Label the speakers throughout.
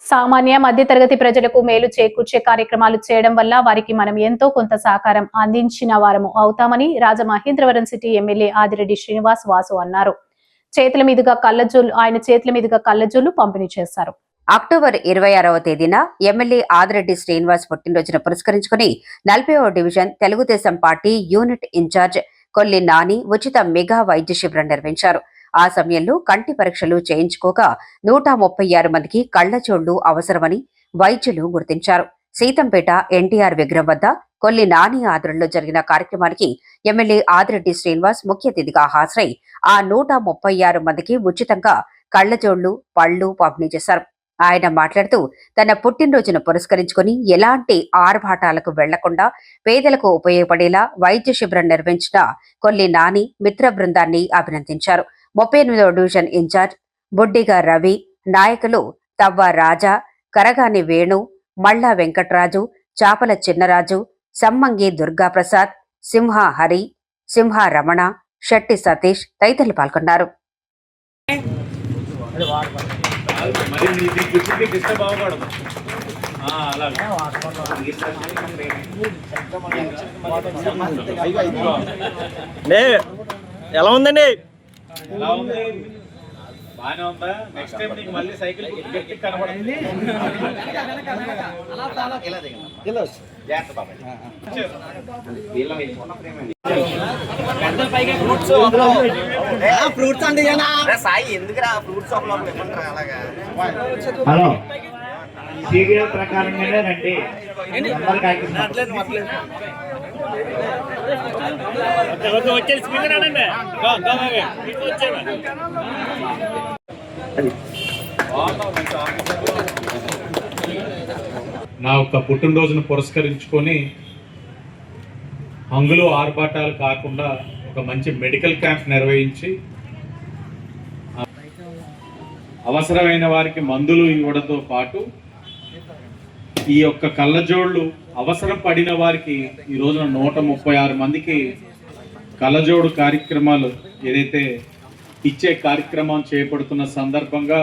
Speaker 1: సామాన్య మధ్యతరగతి ప్రజలకు మేలు చేకూర్చే కార్యక్రమాలు చేయడం వల్ల వారికి మనం ఎంతో కొంత సహకారం అందించిన వారము అవుతామని రాజమహేంద్రవరం సిటీ ఎమ్మెల్యే ఆదిరెడ్డి శ్రీనివాస్ వాసు అన్నారు. ఆయన చేతుల మీదుగా కళ్లజోళ్లు పంపిణీ చేశారు.
Speaker 2: అక్టోబర్ 26వ తేదీన ఎమ్మెల్యే ఆదిరెడ్డి శ్రీనివాస్ పుట్టినరోజును పురస్కరించుకుని 40వ division Telugu Desam party unit incharge Kolli Nani ఉచిత మెగా వైద్య శిబిరం నిర్వహించారు. ఆ సమయంలో కంటి పరీక్షలు చేయించుకోగా 136 మందికి కళ్లజోళ్లు అవసరమని వైద్యులు గుర్తించారు. సీతంపేట ఎన్టీఆర్ విగ్రహం వద్ద కొల్లి నాని ఆధ్వర్యంలో జరిగిన కార్యక్రమానికి ఎమ్మెల్యే ఆదిరెడ్డి శ్రీనివాస్ ముఖ్య అతిథిగా హాజరై ఆ 136 మందికి ఉచితంగా కళ్లజోళ్లు, పళ్లు పంపిణీ చేశారు. ఆయన మాట్లాడుతూ తన పుట్టినరోజును పురస్కరించుకుని ఎలాంటి ఆర్భాటాలకు వెళ్లకుండా పేదలకు ఉపయోగపడేలా వైద్య శిబిరం నిర్వహించిన కొల్లి నాని మిత్ర బృందాన్ని అభినందించారు. 38వ డివిజన్ ఇన్ఛార్జ్ బుడ్డిగా రవి, నాయకులు తవ్వ రాజా, కరగాని వేణు, మళ్ళా వెంకట్రాజు, చాపల చిన్నరాజు, సమ్మంగి దుర్గాప్రసాద్, సింహ హరి, సింహ రమణ, శెట్టి సతీష్ తదితరులు పాల్గొన్నారు.
Speaker 3: ఎలా ఉందండి?
Speaker 4: బాగానే ఉందా? నెక్స్ట్ టైం నీకు మళ్ళీ సైకిల్ గట్టి కనబడుతుంది.
Speaker 3: ఫ్రూట్స్ అంటే
Speaker 5: సాయి ఎందుకురా ఫ్రూట్స్ అలాగా.
Speaker 4: హలో, సీరియల్ ప్రకారంగానే రండి. నా యొక్క పుట్టినరోజును పురస్కరించుకొని హంగులు ఆర్భాటాలు కాకుండా ఒక మంచి మెడికల్ క్యాంప్ నిర్వహించి అవసరమైన వారికి మందులు ఇవ్వడంతో పాటు ఈ యొక్క కళ్ళజోళ్ళు అవసరం పడిన వారికి ఈ రోజున 136 మందికి కళ్ళజోడు కార్యక్రమాలు ఏదైతే ఇచ్చే కార్యక్రమం చేపడుతున్న సందర్భంగా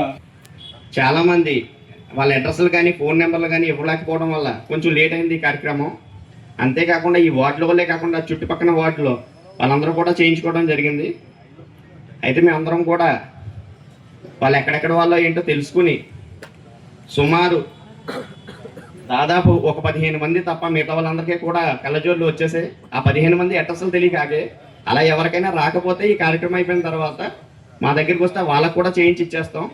Speaker 5: చాలామంది వాళ్ళ అడ్రస్లు కానీ ఫోన్ నెంబర్లు కానీ ఇవ్వలేకపోవడం వల్ల కొంచెం లేట్ అయింది ఈ కార్యక్రమం. అంతేకాకుండా ఈ వార్డుల వల్లే కాకుండా చుట్టుపక్కల వార్డులో వాళ్ళందరూ కూడా చేయించుకోవడం జరిగింది. అయితే మేమందరం కూడా వాళ్ళు ఎక్కడెక్కడ వాళ్ళో ఏంటో తెలుసుకుని సుమారు దాదాపు ఒక 15 మంది తప్ప మిగతా వాళ్ళందరికీ కూడా కళ్ళజోళ్ళు వచ్చేసాయి. ఆ 15 మంది అడ్రస్లు తెలియకాగే అలా ఎవరికైనా రాకపోతే ఈ కార్యక్రమం అయిపోయిన తర్వాత మా దగ్గరికి వస్తే వాళ్ళకు కూడా చేయించి ఇచ్చేస్తాం.